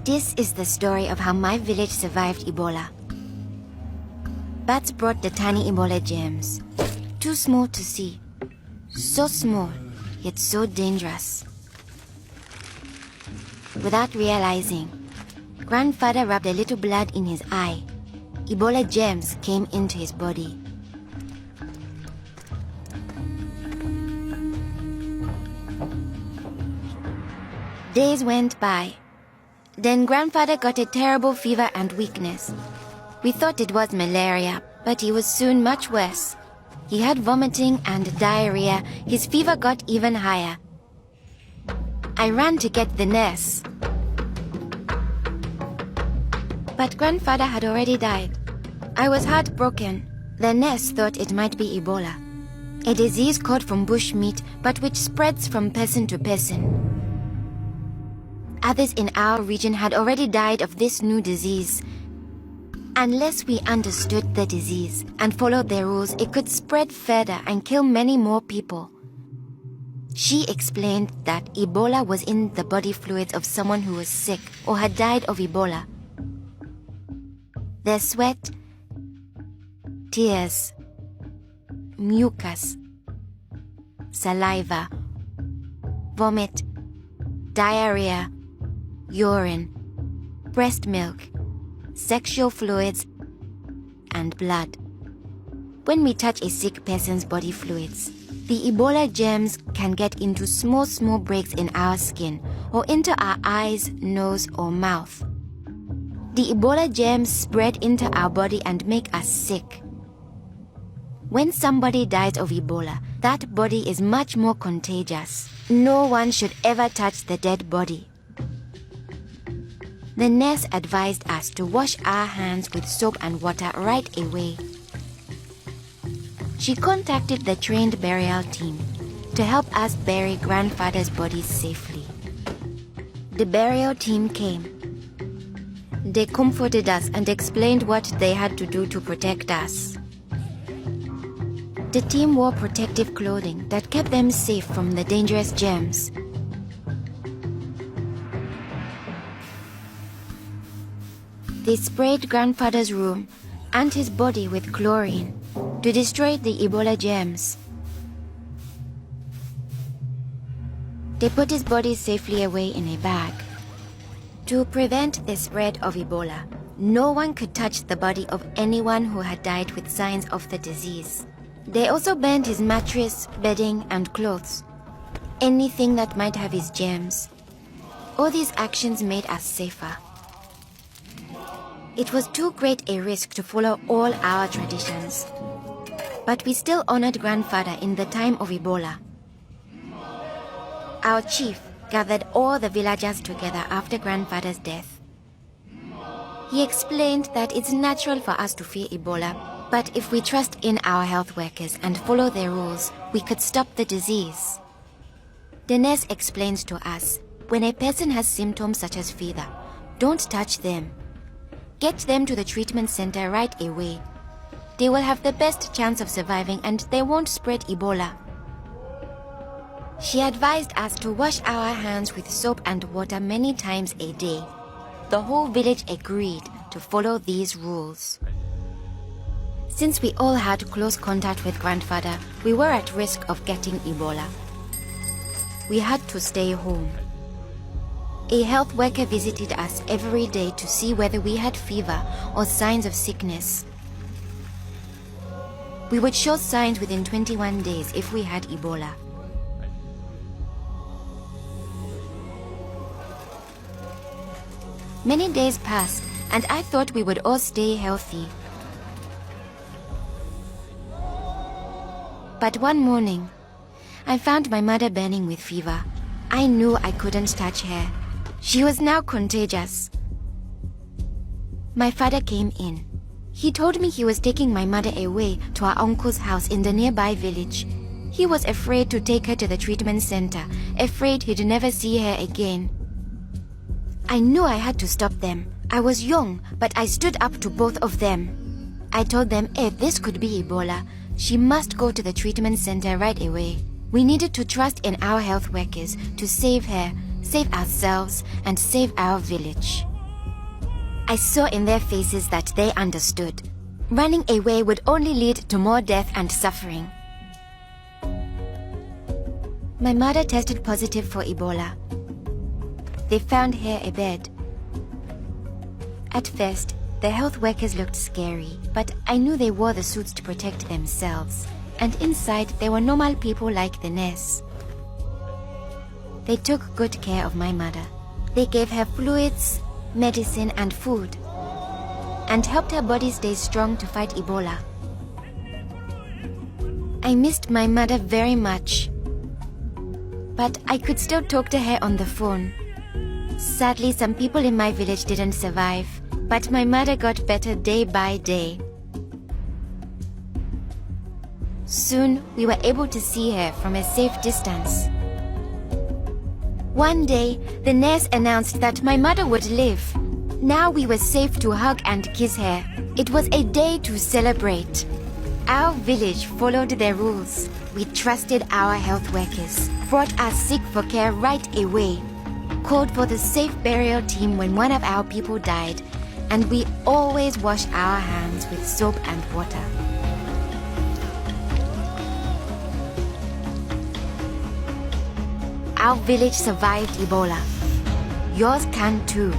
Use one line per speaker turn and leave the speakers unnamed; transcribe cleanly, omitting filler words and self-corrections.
This is the story of how my village survived Ebola. Bats brought the tiny Ebola germs. Too small to see. So small, yet so dangerous. Without realizing, grandfather rubbed a little blood in his eye. Ebola germs came into his body. Days went by. Then grandfather got a terrible fever and weakness. We thought it was malaria, but he was soon much worse. He had vomiting and diarrhea. His fever got even higher. I ran to get the nurse. But grandfather had already died. I was heartbroken. The nurse thought it might be Ebola, a disease caught from bush meat, but which spreads from person to person. Others in our region had already died of this new disease. Unless we understood the disease and followed their rules, it could spread further and kill many more people. She explained that Ebola was in the body fluids of someone who was sick or had died of Ebola. Their sweat, tears, mucus, saliva, vomit, diarrhea, urine, breast milk, sexual fluids, and blood. When we touch a sick person's body fluids, the Ebola germs can get into small breaks in our skin or into our eyes, nose, or mouth. The Ebola germs spread into our body and make us sick. When somebody dies of Ebola, that body is much more contagious. No one should ever touch the dead body. The nurse advised us to wash our hands with soap and water right away. She contacted the trained burial team to help us bury grandfather's body safely. The burial team came. They comforted us and explained what they had to do to protect us. The team wore protective clothing that kept them safe from the dangerous germs. They sprayed grandfather's room and his body with chlorine to destroy the Ebola germs. They put his body safely away in a bag. To prevent the spread of Ebola, no one could touch the body of anyone who had died with signs of the disease. They also burned his mattress, bedding, and clothes, anything that might have his germs. All these actions made us safer. It was too great a risk to follow all our traditions, but we still honored grandfather in the time of Ebola. Our chief gathered all the villagers together after grandfather's death. He explained that it's natural for us to fear Ebola, but if we trust in our health workers and follow their rules, we could stop the disease. The nurse explains to us, when a person has symptoms such as fever, don't touch them. Get them to the treatment center right away. They will have the best chance of surviving and they won't spread Ebola. She advised us to wash our hands with soap and water many times a day. The whole village agreed to follow these rules. Since we all had close contact with grandfather, we were at risk of getting Ebola. We had to stay home. A health worker visited us every day to see whether we had fever or signs of sickness. We would show signs within 21 days if we had Ebola. Many days passed, and I thought we would all stay healthy. But one morning, I found my mother burning with fever. I knew I couldn't touch her. She was now contagious. My father came in. He told me he was taking my mother away to our uncle's house in the nearby village. He was afraid to take her to the treatment center, afraid he'd never see her again. I knew I had to stop them. I was young, but I stood up to both of them. I told them if this could be Ebola, she must go to the treatment center right away. We needed to trust in our health workers to save her, save ourselves, and save our village. I saw in their faces that they understood. Running away would only lead to more death and suffering. My mother tested positive for Ebola. They found her a bed. At first, the health workers looked scary, but I knew they wore the suits to protect themselves. And inside, they were normal people like the nurse. They took good care of my mother. They gave her fluids, medicine, and food, and helped her body stay strong to fight Ebola. I missed my mother very much, but I could still talk to her on the phone. Sadly, some people in my village didn't survive, but my mother got better day by day. Soon, we were able to see her from a safe distance. One day, the nurse announced that my mother would live. Now we were safe to hug and kiss her. It was a day to celebrate. Our village followed their rules. We trusted our health workers, brought our sick for care right away, called for the safe burial team when one of our people died, and we always washed our hands with soap and water. Our village survived Ebola. Yours can too.